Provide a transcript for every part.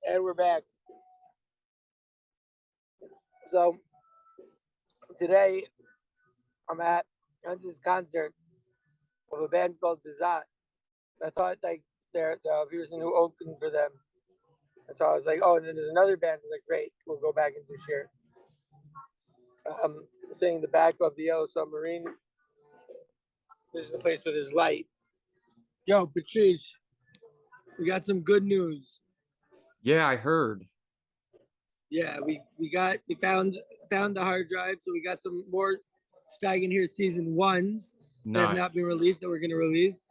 And we're back. So today I'm at this concert of a band called Bizat. I thought like here's a new opening for them. And so I was like, oh, and then there's another band. I was like, great, we'll go back and do share. Sitting in the back of the Yellow Submarine. This is the place where there's light. Yo, Patrice, we got some good news. Yeah, I heard. Yeah, we found the hard drive, so we got some more Shteigin here season ones that have not been released that we're gonna release.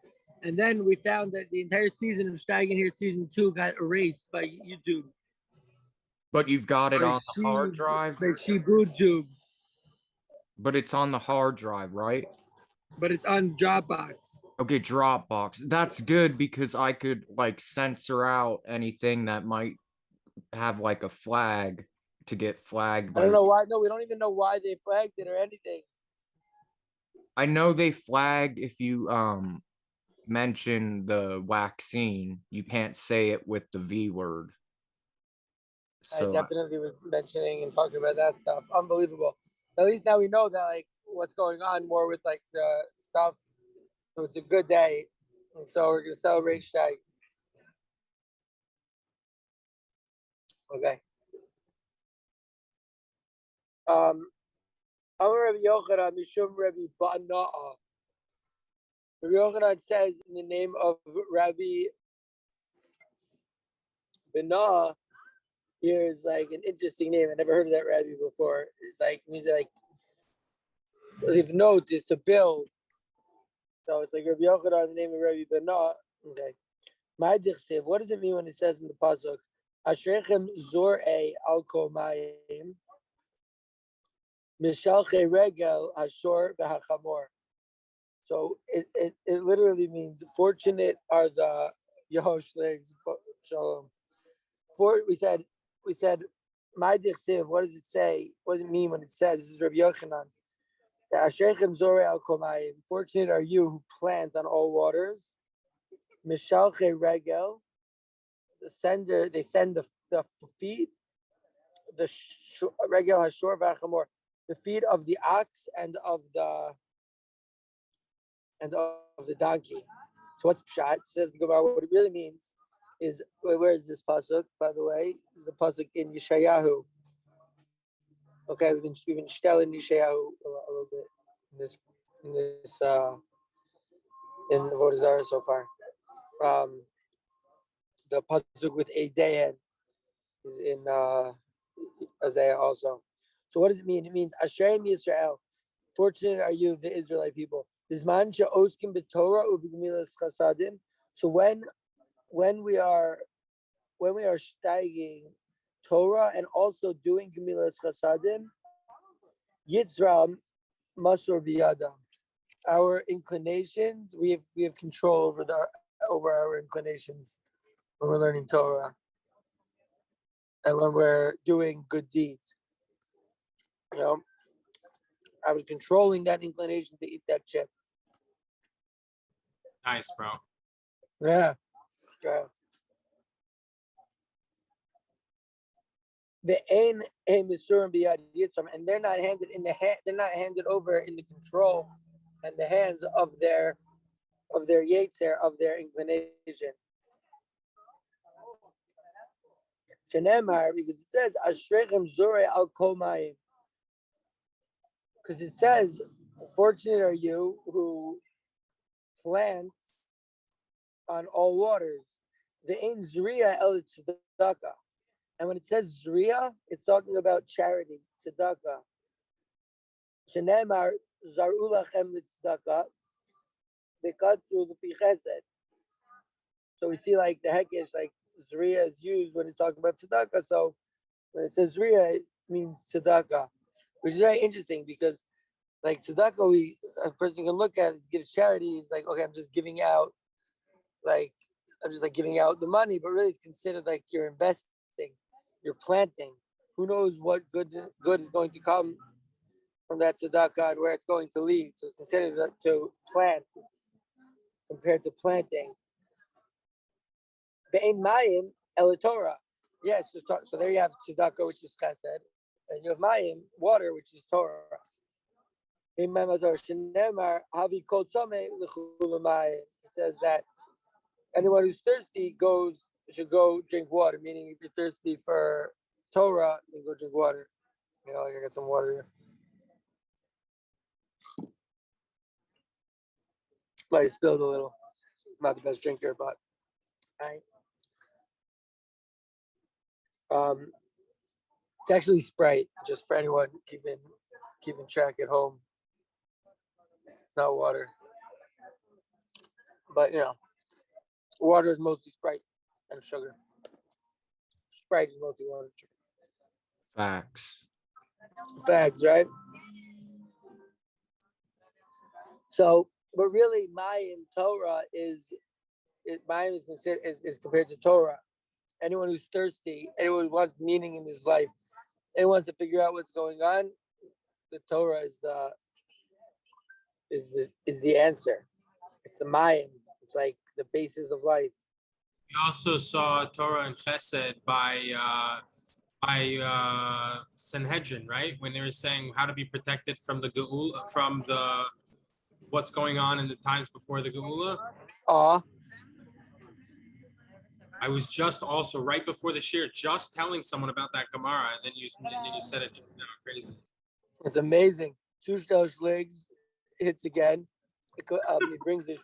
And then we found that the entire season of Shteigin here season 2 got erased by YouTube. But you've got it on the hard drive? By Tube. But it's on the hard drive, right? But it's on Dropbox. Okay, Dropbox. That's good because I could like censor out anything that might have like a flag to get flagged by. I don't know why. No, we don't even know why they flagged it or anything. I know they flag if you mention the vaccine, you can't say it with the V word. So I definitely was mentioning and talking about that stuff. Unbelievable. At least now we know that like what's going on more with like the stuff. So it's a good day. And so we're gonna celebrate Shteig. Okay. Amar Rabbi Yochanan Mishum Rabbi Bana'a. Rabbi Yochanan says in the name of Rabbi Bana'a, here's like an interesting name. I never heard of that Rabbi before. It's like means like if note is to build. So it's like Rabbi Yochanan, the name of Rabbi Bana'a. Okay. My dichsev, what does it mean when it says in the pasuk, Ashrechem zorei al kol mayim, mishalche regel hashor v'hachamor. So it literally means fortunate are the Yehoshlegs Shalom. We said my dichsev, what does it say? What does it mean when it says this is Rabbi Yochanan? Ashrechem zorei al kol mayim. Fortunate are you who plant on all waters. Mishalche regel, they send the feet, the regel hashor v'achamor, the feet of the ox and of the donkey. So what's pshat? It says the Gemara. What it really means is where is this pasuk? By the way, is the pasuk in Yeshayahu. Okay, we've been shtelling Yeshayahu a little bit in Avodah Zarah so far. The pasuk with a dayan is in Isaiah also. So what does it mean? It means Asherim Yisrael. Fortunate are you, the Israelite people. Bisman she'oskim b'Torah uv'gemilas chasadim. So when we are steiging Torah and also doing gemilas chasadim, Yitzram masur biyadam. Our inclinations, we have control over our inclinations when we're learning Torah and when we're doing good deeds. You know, I was controlling that inclination to eat that chip. Nice, bro. Yeah. And they're not handed in the hand. They're not handed over in the control and the hands of their yetzer, of their inclination. Because it says Ashrechem Zorei al Kol Mayim. Because it says, fortunate are you who plant on all waters. The ein zriya el tzedakah. And when it says zriya, it's talking about charity, tzedakah. Shenemar zaru lachem litzedakah, bekatzu l'pi chesed. So we see like the hekesh, like zriya is used when it's talking about tzedakah. So when it says zriya, it means tzedakah, which is very interesting because like tzedakah, a person can look at it, gives charity. It's like, okay, I'm just giving out, giving out the money, but really it's considered like you're investing, you're planting. Who knows what good is going to come from that tzedakah and where it's going to lead. So it's considered to plant compared to planting. Be'ein mayim el Torah. Yes, so there you have tzedakah, which is chesed, and you have mayim, water, which is Torah. It says that anyone who's thirsty should go drink water. Meaning, if you're thirsty for Torah, then go drink water. You know, like I got some water here. Might have spilled a little. I'm not the best drinker, but it's actually Sprite, just for anyone keeping track at home. Not water, but water is mostly Sprite and sugar. Sprite is mostly water. Facts. Facts, right? So, but really, Mayim Torah Mayim is considered is compared to Torah. Anyone who's thirsty, anyone who wants meaning in his life, anyone wants to figure out what's going on, the Torah is the answer. It's the Mayim. It's like the basis of life. We also saw Torah and Chesed by Sanhedrin, right? When they were saying how to be protected from the Geula, from the what's going on in the times before the Geula. I was just also right before the shir just telling someone about that Gemara, and then you said it just now. Crazy. It's amazing. Sushtel Schligs hits again. He brings the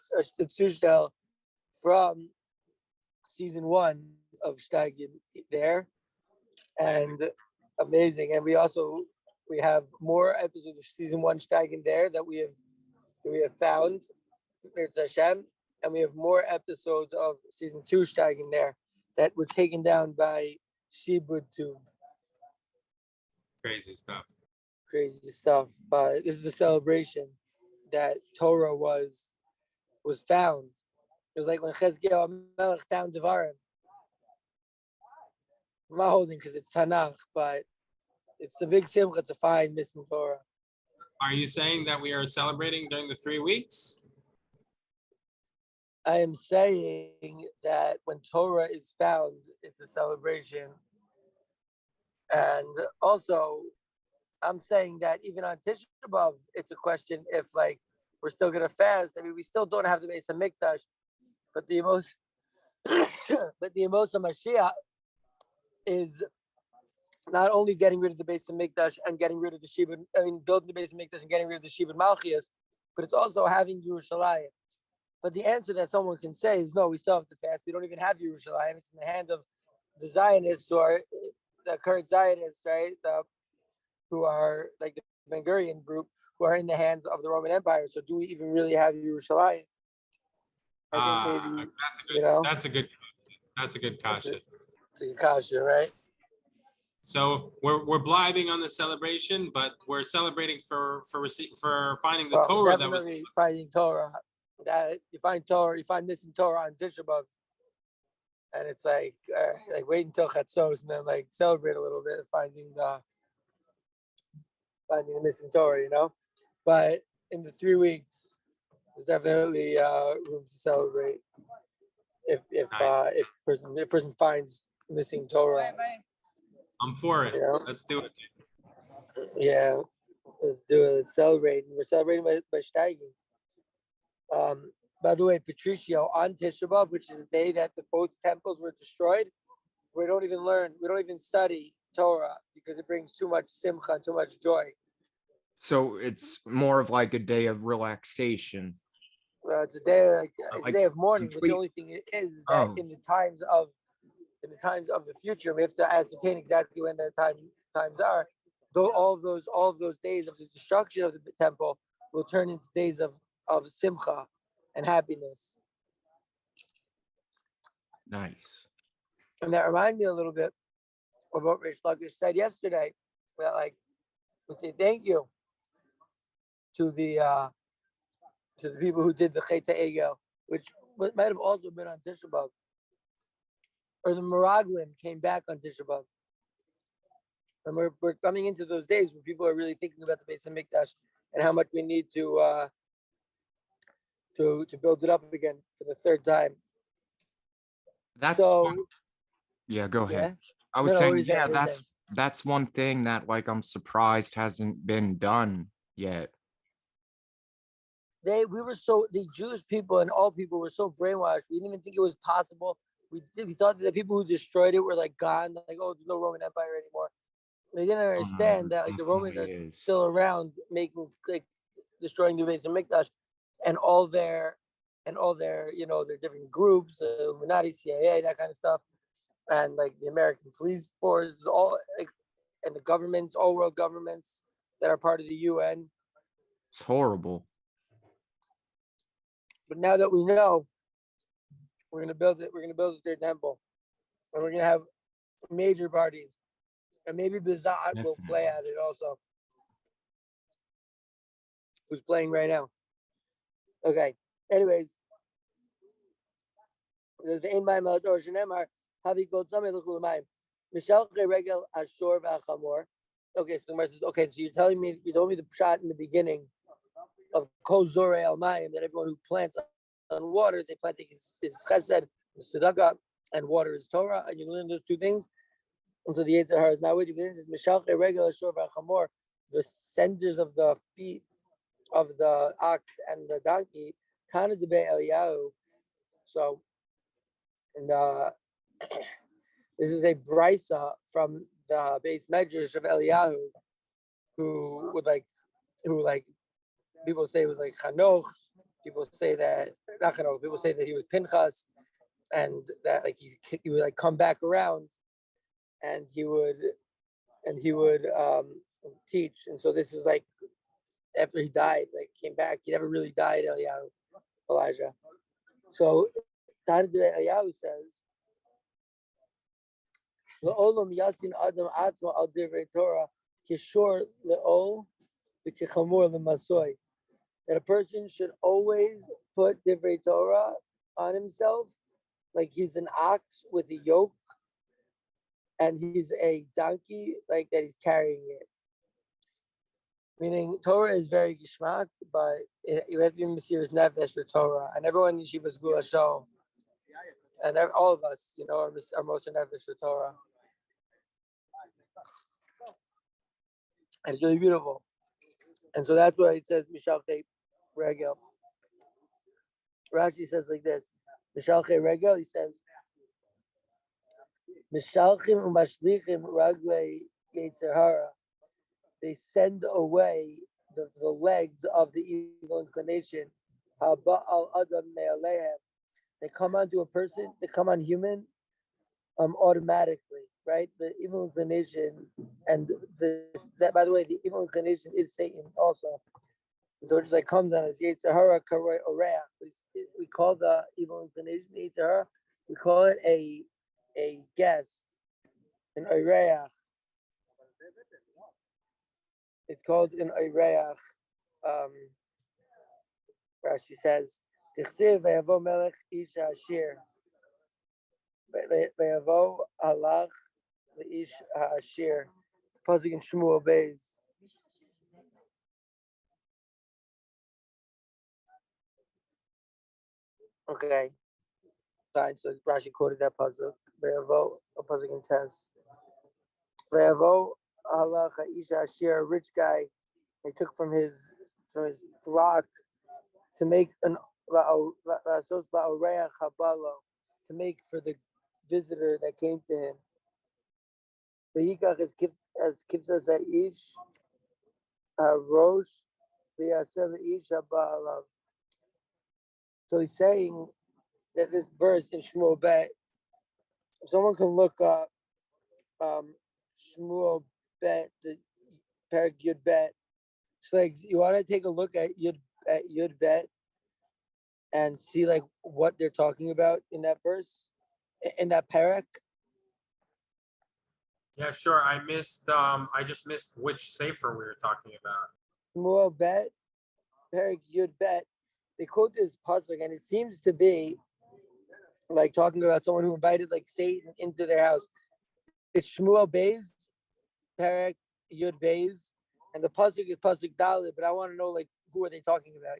Sushtel from season 1 of Shteigin there, and amazing. And we have more episodes of season 1 Shteigin there that we have found. It's Hashem, and we have more episodes of season 2 Shteigin there that were taken down by Shibud Tube. Crazy stuff. But this is a celebration that Torah was found. It was like when Chezkiel Melech found Devarim. I'm not holding because it's Tanakh, but it's a big simcha to find missing Torah. Are you saying that we are celebrating during the 3 weeks? I am saying that when Torah is found, it's a celebration. And also, I'm saying that even on Tisha B'Av, it's a question if we're still gonna fast. I mean, we still don't have the Beis Hamikdash, but the Amos of Mashiach is not only getting rid of the Beis Hamikdash and getting rid of the Shibud, building the Beis Hamikdash and getting rid of the Shibud Malchias, but it's also having Yerushalayim. But the answer that someone can say is, no, we still have to fast. We don't even have Yerushalayim. It's in the hand of the Zionists or the current Zionists, right? Who are like the Ben Gurion group, who are in the hands of the Roman Empire. So do we even really have Yerushalayim? I think maybe that's a good kasha. It's a kasha, right? So we're blithing on the celebration, but we're celebrating for finding the Torah that was finding Torah. That you find missing Torah on Tisha B'Av, and it's like wait until Chatzos and then celebrate a little bit, finding the missing Torah, But in the 3 weeks, there's definitely room to celebrate if nice. If person finds missing Torah. I'm for it. Let's do it. Yeah, let's do it. Let's celebrate. We're celebrating by Shteigin. By the way, Patricio, on Tisha B'Av, which is the day that both temples were destroyed, we don't even study Torah because it brings too much simcha, too much joy. So it's more of like a day of relaxation. It's a day a day of mourning. But the only thing is that in the times of the future, we have to ascertain exactly when the times are. Though all of those days of the destruction of the temple will turn into days of simcha and happiness. Nice. And that reminded me a little bit of what Rish Lakish said yesterday. That we say thank you to the people who did the Chet Egel, which might have also been on Tisha B'Av, or the Meraglim came back on Tisha B'Av. And we're coming into those days where people are really thinking about the Beis Hamikdash and how much we need to build it up again for the third time. That's So yeah, go ahead. yeah. I was No, what were saying, you saying? yeah, What were you saying? that's one thing that like I'm surprised hasn't been done yet. We were so, the Jewish people and all people were so brainwashed. We didn't even think it was possible. We thought that the people who destroyed it were like gone, like, oh, there's no Roman Empire anymore. They didn't Oh no, understand that there like the Romans are definitely is. still around, making like destroying the base of Mikdash, and all their their different groups, Illuminati, CIA, that kind of stuff, and like the American police force, all like, and the governments, all world governments that are part of the UN. It's horrible. But now that we know, we're gonna build it. We're gonna build a third temple, and we're gonna have major parties, and maybe Bizat will play Definitely. at it also. Who's playing right now? Okay. Anyways, there's the Ein Mayim Al Torah Shenemar Havi Kol Tzamei L'Chul Mayim Mishal Regel Ashor VaChamor. Okay, so the Gemara says, okay, so you told me the shot in the beginning of Kol Zorei Al Mayim, that everyone who plants on waters, they plant is Chesed, Tzedakah, and water is Torah, and you learn those two things. And so the Yetzer Hara is not with you. But then it says Mishal Regel Ashor VaChamor, the centers of the feet of the ox and the donkey, Kana Debe Eliyahu. So, and this is a brisa from the base medrash of Eliyahu, who people say it was like Chanoch. People say that not Chanoch. People say that he was Pinchas, and that like he would like come back around, and he would teach. And so this is like after he died, like came back. He never really died, Elijah. So Tanya Eliyahu says, "Le'olam yasin adam atzma al divrei Torah kishor le'ol v'kichamur le'masoi." That a person should always put divrei Torah on himself, like he's an ox with a yoke, and he's a donkey, like that he's carrying it. Meaning Torah is very gishmak, but you have to be Mesiras Nefesh for Torah, and everyone in Yeshiva's Gula Show, and all of us, are Moshe Nefesh for Torah, and it's really beautiful. And so that's why it says Mishalche Regel. Rashi says like this: Mishalche Regel. He says Mishalchim umashlichim raglei Yetzer Hara. They send away the legs of the evil inclination. Haba al adam me'alehem. They come onto a person. They come on human, automatically, right? The evil inclination, and that, by the way, the evil inclination is Satan also. So it just like comes on us. Yetzer Hara karoi oreach. We call the evil inclination Yetzer Hara. We call it a guest, an oreach. It's called an oreach. Rashi says, "Tichsiv ve'avo melech isha ashir, ve'avo halach le'ish ha'ashir." Pasuk in Shmuel Beis. Okay, fine. So Rashi quoted that pasuk. Ve'avo, a pasuk in Tess. Ve'avo halach le'ish ha'ashir. A rich guy, he took from his flock to make an to make for the visitor that came to him. As kipsas ish rosh v'yaseh ish ha'ba'alav. So he's saying that this verse in Shmuel Bet, if someone can look up Shmuel Bet, the Perek Yud Bet, Shleigs, you want to take a look at Yud Bet and see like what they're talking about in that verse, in that parak? Yeah, sure. I just missed which sefer we were talking about. Shmuel Bet, Perik Yud Bet. They quote this pasuk, and it seems to be like talking about someone who invited like Satan into their house. It's Shmuel Beis, Perik Yud Beis, and the pasuk is pasuk Dalit. But I want to know like who are they talking about?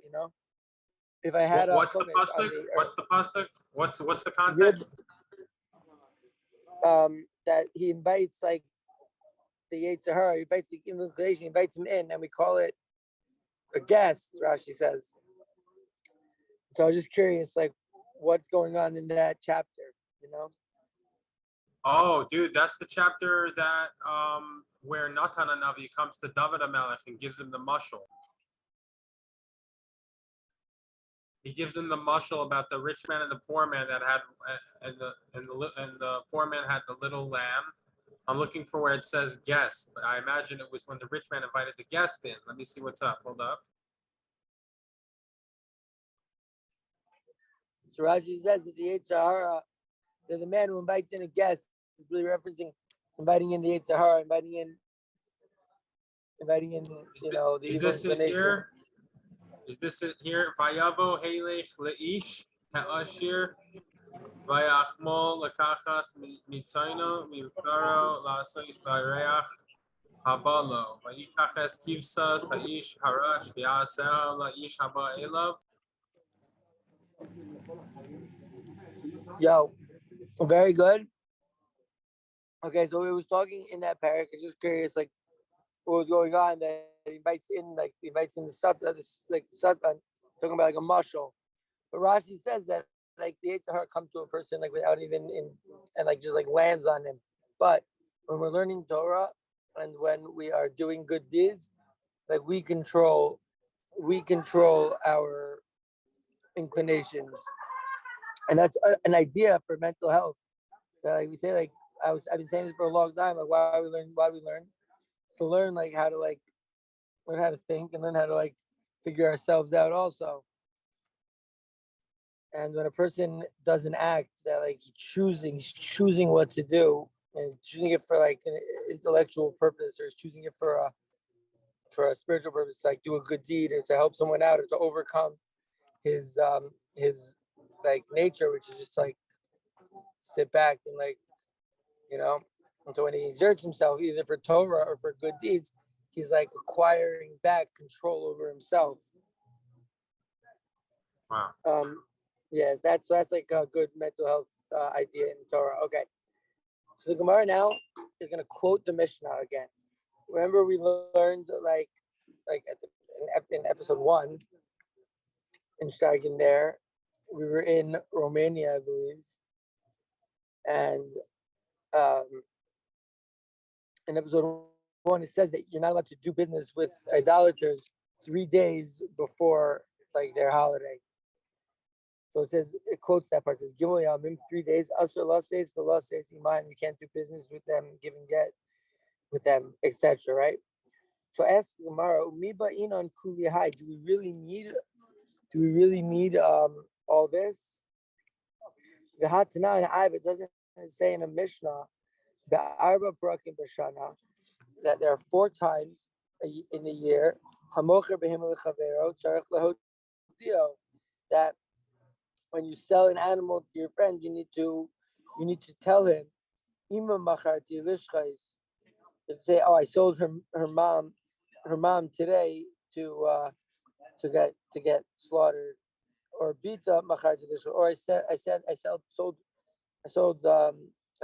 If I had What's the pasuk? What's the pasuk? What's the context? that he invites like the Yetzer Hara, he invites the inclination, he invites him in, and we call it a guest, Rashi says. So I was just curious, like, what's going on in that chapter, you know? Oh, dude, that's the chapter that where Natan Navi comes to David HaMelech and gives him the mushal. He gives him the mushal about the rich man and the poor man that had, and the poor man had the little lamb. I'm looking for where it says guest, but I imagine it was when the rich man invited the guest in. Let me see what's up. Hold up. So Rashi says that the Yetzer Hara, that the man who invites in a guest is really referencing inviting in the Yetzer Hara, inviting in, you know, the Is evil this it inclination. here? Is this it here? Vayavo Halech Leish Ta'ashir Vayachmo Lakachas Mitzaino Mivkaro Lasois Vareach Habalo Vayikachas Kivsa Saish Harash Vyasel Laish Haba Elav. Yo, very good. Okay, so we was talking in that parak. I'm just curious, like, what was going on. That he invites in the satan, talking about like a mushal. But Rashi says that like the Yetzer Hara comes to a person like without even in, and like just like lands on him. But when we're learning Torah and when we are doing good deeds, like we control our inclinations, and that's an idea for mental health. That, like we say, like I've been saying this for a long time. Like why we learn to learn like how to like learn how to think and learn how to like figure ourselves out also. And when a person doesn't act, that like he's choosing what to do, and he's choosing it for like an intellectual purpose, or he's choosing it for a spiritual purpose, to like do a good deed or to help someone out or to overcome his like nature, which is just like sit back and like, you know. And so when he exerts himself either for Torah or for good deeds, he's like acquiring back control over himself. Wow. Yeah, that's like a good mental health idea in Torah. Okay, so the Gemara now is going to quote the Mishnah again. Remember, we learned like in episode 1 in Shteigin there, we were in Romania, I believe, and in episode 1 it says that you're not allowed to do business with idolaters 3 days before like their holiday. So it quotes that part. It says, Gimel Yamim, 3 days. Asr law says, the law says, Iman, you can't do business with them, give and get with them, etc. Right? So ask Gemara, Umiba inon kulihai, do we really need all this? The Hatana and Iv, it doesn't say in a Mishnah, the Arba Brakim Bashana, that there are 4 times in the year, Hamocher Behim Lechavero, Tzarech Lehodio, that when you sell an animal to your friend, you need to tell him, Ima macharti lishchais. Say, oh, I sold her mom today to get slaughtered, or bita macharti lishchais, or I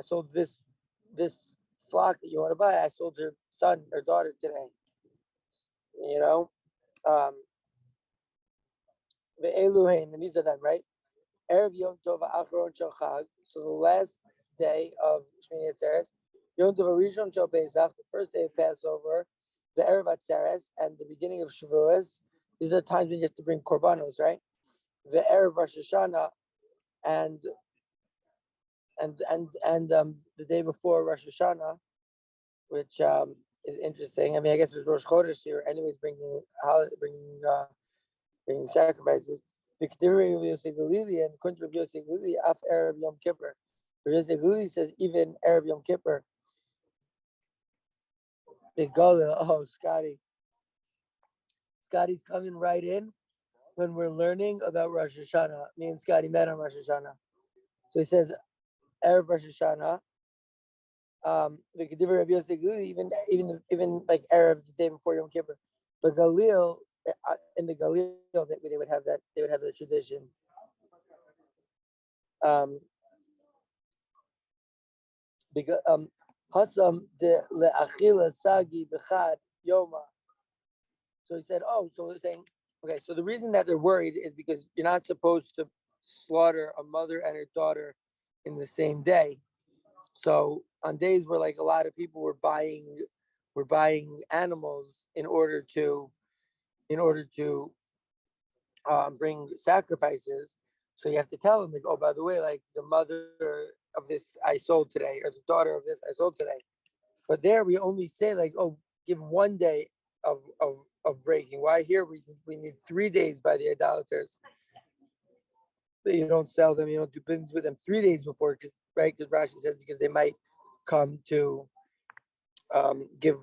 sold this flock that you want to buy. I sold her son or daughter today. You know, the Eluhain, and these are them, right? Erev Yom Tov Acharon Shel Chag, so the last day of Shmini Atzeres, Yom Tov Rishon Shel Pesach, the first day of Passover, the Erev Atzeres, and the beginning of Shavuos. These are the times when you have to bring korbanos, right? The Erev Rosh Hashanah, and the day before Rosh Hashanah, which is interesting. I mean, I guess there's Rosh Chodesh here, anyways, bringing sacrifices. Victoria of Yosef Galili and Kuntra of Yosef Galili af Arab Yom Kippur. Yosef Galili says even Arab Yom Kippur. The Galil, oh Scotty's coming right in when we're learning about Rosh Hashanah. Me and Scotty met on Rosh Hashanah. So he says Arab Rosh Hashanah. The Kedivir of Yosef Galili, even like Arab the day before Yom Kippur. But Galil, in the Galil, they would have the tradition. because Hasam de le'achila sagi b'chad yoma. So he said, oh, so they're saying, okay, so the reason that they're worried is because you're not supposed to slaughter a mother and her daughter in the same day. So on days where like a lot of people were buying animals in order to bring sacrifices. So you have to tell them, like, oh, by the way, like the mother of this I sold today, or the daughter of this I sold today. But there we only say like, oh, give 1 day of breaking. Why here we need 3 days by the idolaters. You don't sell them, you don't do business with them 3 days before, because right, because Rashi says because they might come to give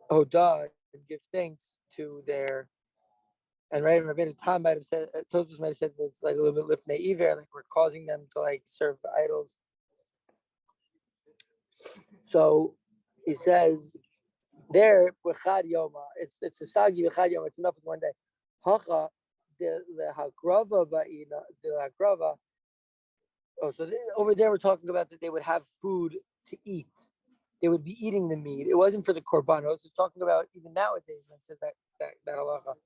hodah and give thanks to their. And right, Rabbeinu Tam might have said, Tosfos might have said it's like a little bit lifnei iver, like we're causing them to like serve idols. So he says there b'chad yoma, it's a sagi b'chad yoma. It's enough in 1 day. Hacha the hagrava ba'ina the hagrava. Oh, so over there we're talking about that they would have food to eat. They would be eating the meat. It wasn't for the korbanos. It's talking about even nowadays when it says that halacha.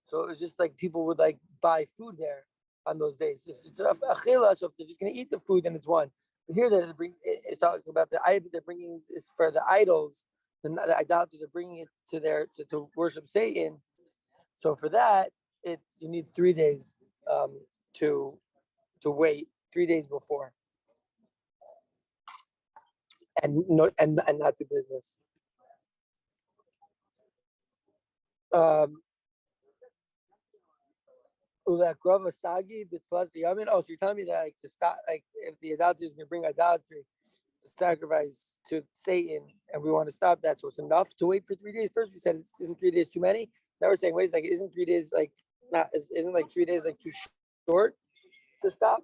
So it was just like people would like buy food there on those days. If it's achila, so if they're just going to eat the food, then it's one. But here it's talking about they're bringing this for the idols. The idolaters are bringing it to worship Satan. So for that, you need 3 days to wait 3 days before, and not do business. Grava Sagi plus the Yamin. Oh, so you're telling me that like to stop, like if the idolatry is going to bring idolatry, sacrifice to Satan, and we want to stop that, so it's enough to wait for 3 days. First, we said isn't 3 days too many. Now we're saying wait, like isn't 3 days like not? Isn't like 3 days like too short to stop?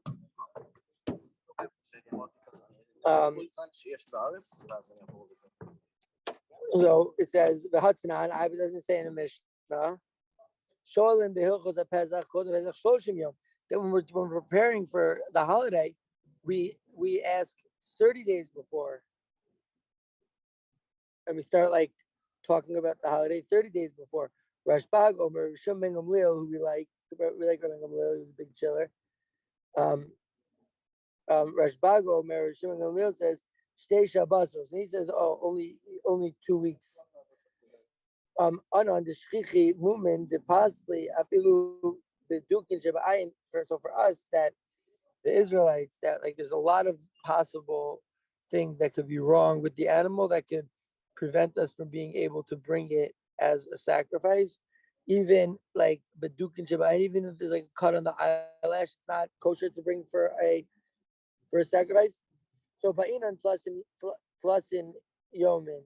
So it says the Hatzanan. I doesn't say in the Mishnah. That when we're preparing for the holiday, we ask 30 days before, and we start like talking about the holiday 30 days before. Rashbag Omer Rishon Ben Gamliel, who we like Rabbi Gamliel, who's a big chiller. Rashbag Omer Rishon Ben Gamliel says Shtei Shabbosos, and he says, oh, only 2 weeks. Anon the shchichi mumen the pasli afilu bedukin shebayin. So for us, that the Israelites, that like there's a lot of possible things that could be wrong with the animal that could prevent us from being able to bring it as a sacrifice. Even like bedukin shebayin, even if there's like a cut on the eyelash, it's not kosher to bring for a sacrifice. So ba'inan plus in yomin.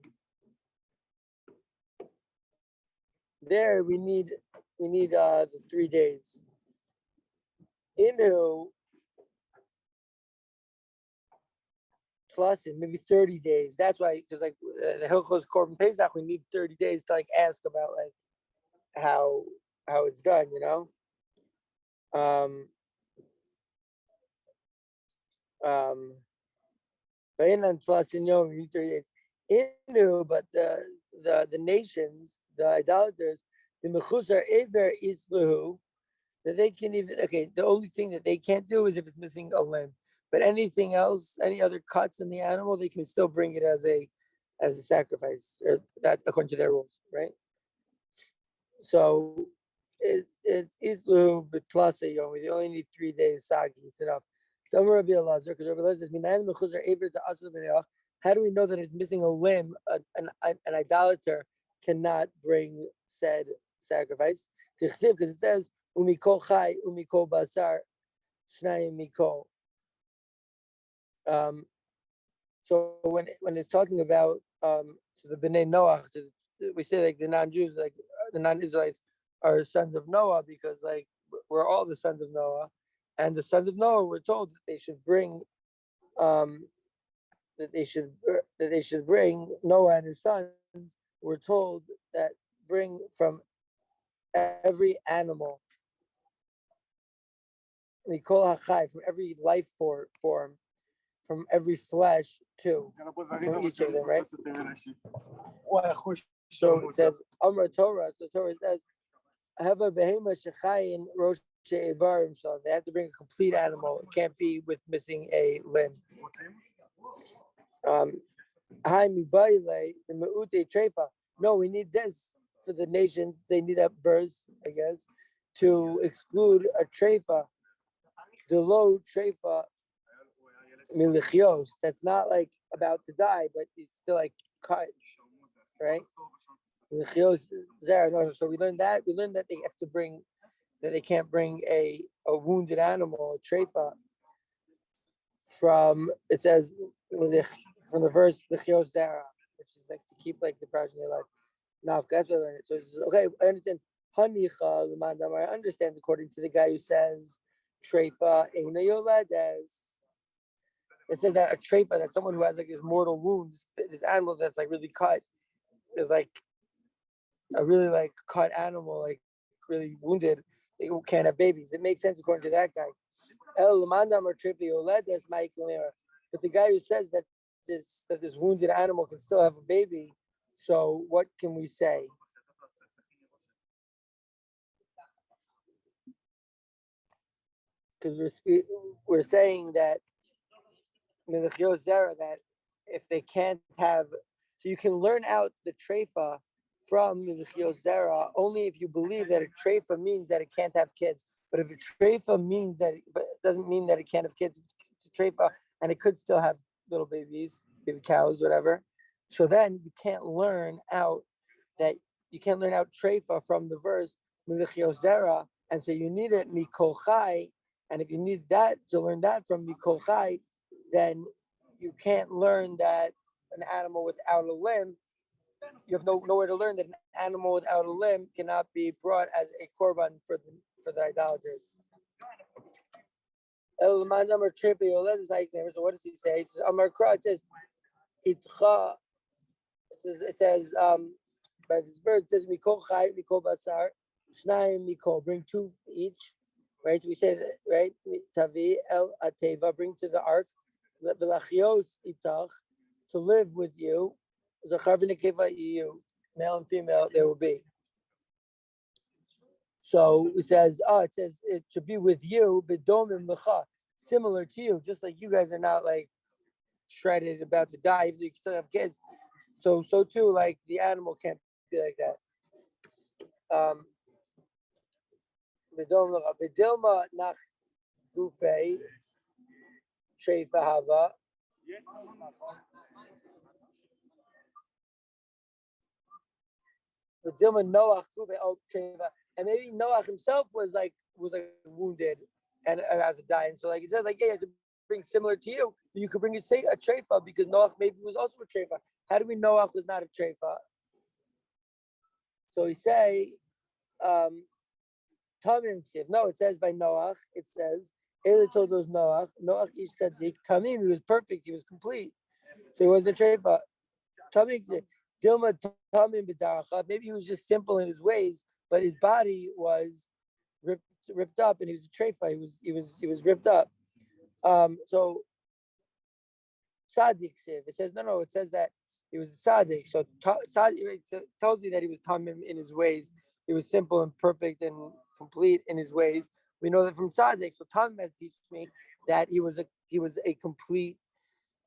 There we need the 3 days. Inu plus in maybe 30 days. That's why, because like the Hilchos Korban Pesach, we need 30 days to like ask about like how it's done, you know. Plus in Yom, we need 30 days. Inu, but the nations, the idolaters, the mechusar ever isluhu, that they can even, okay, the only thing that they can't do is if it's missing a limb, but anything else, any other cuts in the animal, they can still bring it as a sacrifice, or that according to their rules, right? So it's isluhu b'tlasa yom. They only need 3 days sagi. It's enough. Because Rabbi Elazar says, how do we know that it's missing a limb? An idolater cannot bring said sacrifice. Because it says, umikol chai, umikol basar, shnayim mikol. So when it's talking about to the Bnei Noach, we say like the non-Jews, like the non-Israelites are sons of Noah, because like we're all the sons of Noah, and the sons of Noah were told that they should bring Noah and his sons were told that bring from every animal, we call hachai, from every life form, from every flesh too, from each of them, right? So it says, Amar Torah, the Torah says, I have a behema shechayin rosh she'evarim shel. They have to bring a complete animal. It can't be with missing a limb. Hi mibayle the meute trefa. No, we need this for the nations. They need that verse, I guess, to exclude a trefa, the low trefa milichios. That's not like about to die, but it's still like cut, right? Milichios zera. No, so we learned that. We learned that they have to bring, that they can't bring a wounded animal, a trefa, from, it says, from the verse Lichios Zera, which is like to keep like the progeny alive. Now, that's what I learned. So it says, okay, I understand. Hanicha l'mandam. I understand according to the guy who says Treifa eina yoledes. It says that a Treifa, that's someone who has like this mortal wound, this animal that's like really cut, is like a really like cut animal, like really wounded. They can't have babies. It makes sense according to that guy. El l'mandam or Treifa yoledes ma'ik l'mera. But the guy who says that this wounded animal can still have a baby, so what can we say? Because we're saying that that if they can't have, so you can learn out the treifa from zera only if you believe that a treifa means that it can't have kids. But if a treifa means that, but it doesn't mean that it can't have kids, it's a treifa and it could still have little babies, baby cows, whatever. So then you can't learn out treifa from the verse zera, and so you need it mikol chai. And if you need that to learn that from mikol chai, then you can't learn that an animal without a limb, you have nowhere to learn that an animal without a limb cannot be brought as a korban for the idolaters. So what does he say? It says, Amar Kra, it says, by this bird, it says, Mikol Chai, Mikol Basar, Shnayim Mikol, bring two each, right? So we say that, right? Tavi, El Ateva, bring to the ark, V'lachios Itach, to live with you, Zachar v'nekeva you, male and female, there will be. So it says, it should be with you, B'domim L'cha, similar to you, just like you guys are not like shredded, about to die, even though you still have kids. So too, like the animal can't be like that. B'dilma nach gufei treifa hava. B'dilma Noach gufei oh treifa, and maybe Noach himself was like wounded and about to die, and so like it says like, yeah, you have to bring similar to you. But you could bring a treifa because Noach maybe was also a treifa. How do we know Noach was not a treifa? So we say, Tamim Ksiv. No, it says by Noach. It says, Eli told us Noach ish tzaddik. Tamim, he was perfect. He was complete. So he wasn't a treifa. Tamim Ksiv. Dilma Tamim b'daracha. Maybe he was just simple in his ways, but his body was ripped up, and he was a treifa. He was ripped up. So tzaddik Ksiv. It says no. It says that he was a tzaddik. So tzaddik, it tells you that he was tamim in his ways. He was simple and perfect and complete in his ways. We know that from tzaddik. So tamim has teaches me that he was a complete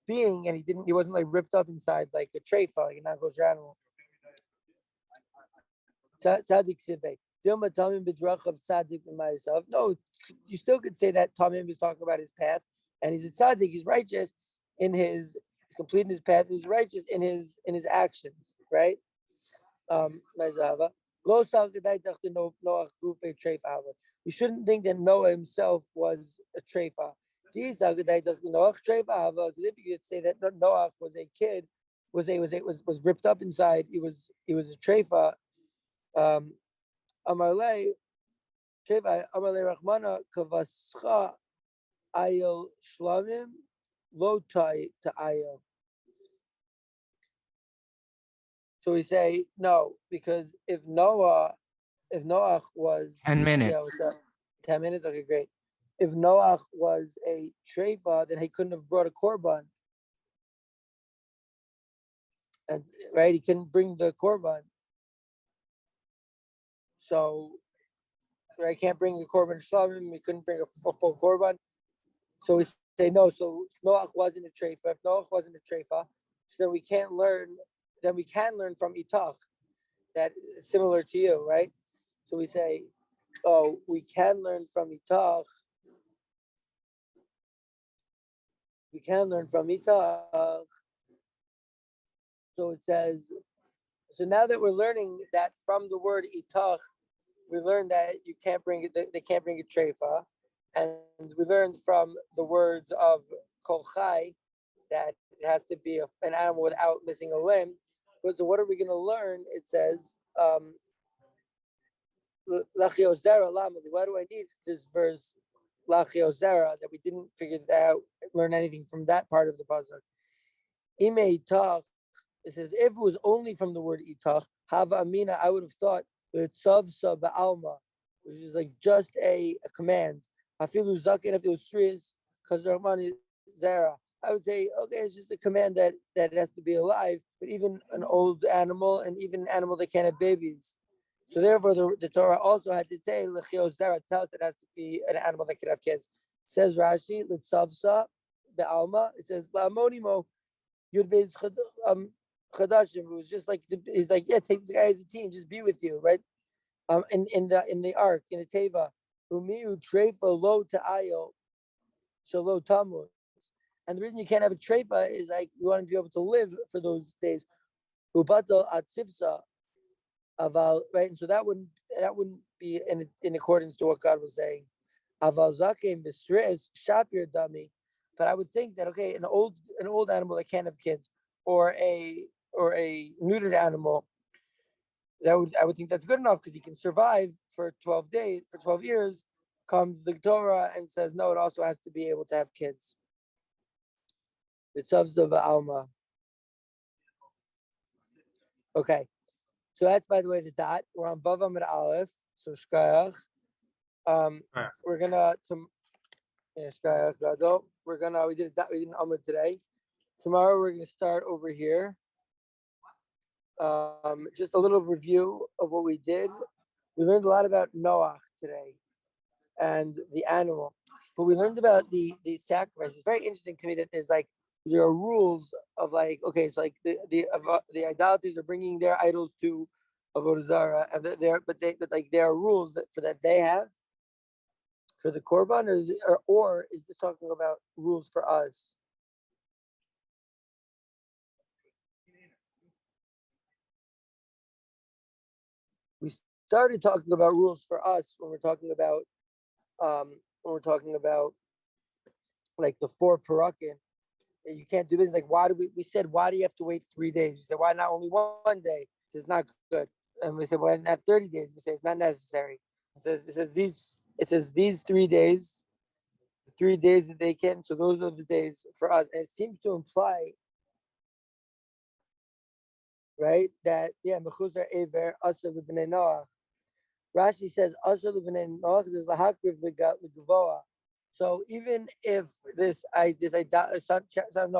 being, and he wasn't like ripped up inside like a treifa, like a non-kosher animal. Tzaddik Sibbe. Dilma tamim b'drachav tzaddik myself. No, you still could say that tamim is talking about his path, and he's a tzaddik. He's righteous in he's complete in his path. He's righteous in his actions, right? We shouldn't think that Noah himself was a treifa. If you could say that Noah was a kid, was ripped up inside. He was a treifa. Amarle treifa Amarle Rachmana kavascha ayel shlamim lo tai to ayel. So we say no, because if Noah was 10 minutes. yeah, what's that? 10 minutes? Okay, great. if Noach was a treifa, then he couldn't have brought a korban. And right, he couldn't bring the korban. So I can't bring the korban shlamim. He couldn't bring a full korban. So we say no. So Noach wasn't a treifa. If Noach wasn't a treifa, so then we can't learn. Then we can learn from Itach that is similar to you, right? So we say, oh, we can learn from Itach. We can learn from Itach. So it says. So now that we're learning that from the word Itach, we learned that you can't bring it. They can't bring a treifa, and we learned from the words of Kol Chai that it has to be an animal without missing a limb. So what are we going to learn? It says, Lachiozera Lama. Why do I need this verse, Lachiozera, that we didn't figure that out, learn anything from that part of the puzzle? Ime Itach, it says, if it was only from the word Itach, Hava Amina, I would have thought the Tzavsa Ba'alma, which is like just a command. Afilu Zakin, if it was Sris, because Rahman Zera. I would say, okay, it's just a command that it has to be alive, but even an old animal and even an animal that can't have babies. So therefore, the Torah also had to say, Lechio Zera, tells it has to be an animal that can have kids. It says Rashi, Litzavsa Ba'alma, it says, La'amonimo, Yud Beis Chadashim. It was just like he's like, yeah, take this guy as a team, just be with you, right? In the ark, in the teva, umiu treifa lo ta'ayo shalo tamuz. And the reason you can't have a treifa is like you want to be able to live for those days. Ubato atzivsa aval, right? And so that wouldn't be in accordance to what God was saying. Aval zakim b'stris shapir dami. But I would think that okay, an old animal that can't have kids, or a neutered animal, I would think that's good enough because he can survive for 12 days, for 12 years. Comes the Torah and says no, it also has to be able to have kids. The tzavs of Alma. Okay, so that's, by the way, the dot. We're on Vav Amud Aleph. So Shkayach. We're gonna Shkayach Gadol. We did an Amud today. Tomorrow we're gonna start over here. Just a little review of what we did. We learned a lot about Noach today and the animal, but we learned about the sacrifice. It's very interesting to me that there are rules of like, okay, so like the idolaters are bringing their idols to Avodah Zarah, and there are rules that they have for the korban, or is this talking about rules for us? We started talking about rules for us when we're talking about like the 4 parakim. You can't do business. Like, why do we said, why do you have to wait 3 days? We said, why not only one day? It's not good. And we said, why not 30 days? We say it's not necessary. It says these 3 days, the 3 days that they can. So those are the days for us. And it seems to imply, right, that mechuzar ever asur l'bnei Noach. Rashi says asur l'bnei Noach is lahakriv l'gavoa. So even if this no,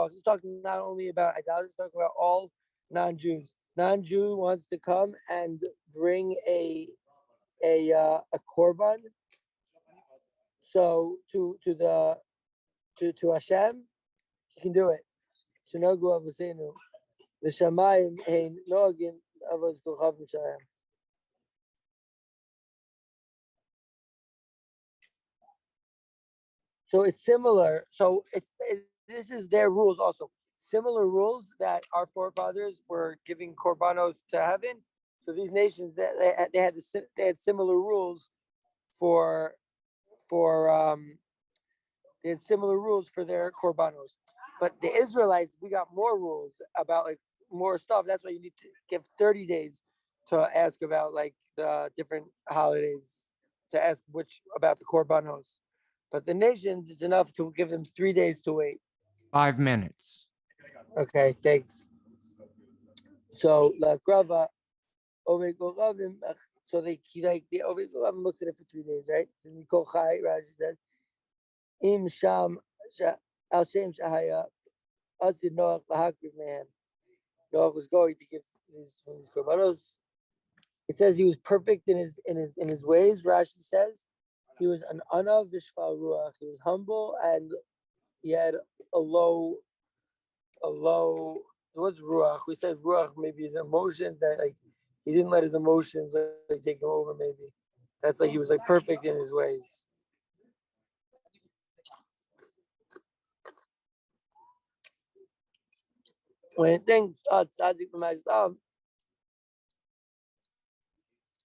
it's talking not only about idolatry, it's talking about all non-Jews. Non-Jew wants to come and bring a korban. So to Hashem, he can do it. Shenogu avosenu, the Shamayim hein nogin avos kochavim shalem. So it's similar. So this is their rules also. Similar rules that our forefathers were giving korbanos to heaven. So these nations they had similar rules for they had similar rules for their korbanos. But the Israelites, we got more rules about like more stuff. That's why you need to give 30 days to ask about like the different holidays, to ask about the korbanos. But the nations, it's enough to give them 3 days to wait. 5 minutes. Okay, thanks. So la krava, so they looks at it for 3 days, right? So Mikol Chai, Rashi says, Im Sham Al Shem Shahaya Asi Noach Lahakriv Man. Noach was going to give these korbanos. It says he was perfect in his ways. Rashi says he was an anav v'shval ruach. He was humble and he had a low. What's ruach? We said ruach maybe his emotions that like he didn't let his emotions like take him over. Maybe that's like he was like perfect in his ways. When it thinks tzaddik b'majdam,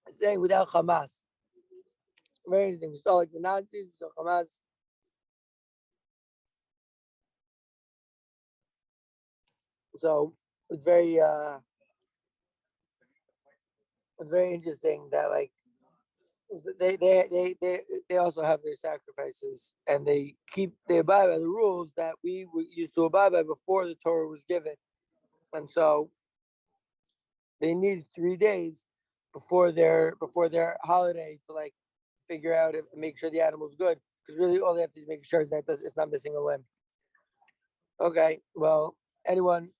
it's saying without Hamas. Very interesting. We saw like the Nazis, so Hamas. So it's very interesting that like they also have their sacrifices and they abide by the rules that we used to abide by before the Torah was given, and so they needed 3 days before their holiday to like figure out if make sure the animal's good, because really all they have to make sure is that it's not missing a limb. Okay, well, anyone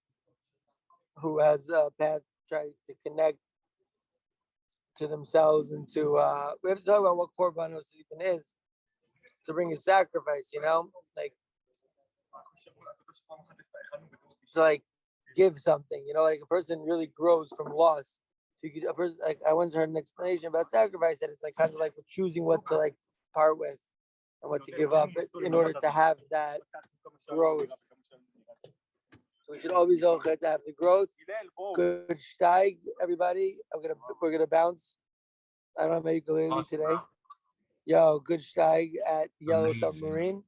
who has a path try to connect to themselves and to we have to talk about what korbanos even is, to bring a sacrifice, like to like give something, like a person really grows from loss. So you could, a person, like I once heard an explanation about sacrifice that it's like kind of like choosing what to like part with and what to give up in order to have that growth. So we should always have the growth. Good steig, everybody. We're gonna bounce. I don't have ukulele today. Yo, good steig at Yellow Amazing. Submarine.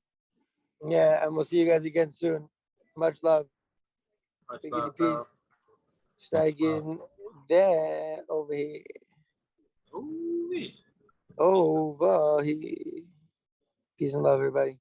Yeah, and we'll see you guys again soon. Much love. Much Big love, bro. peace. Shteigin there over here. Ooh-wee. Over here. Peace and love, everybody.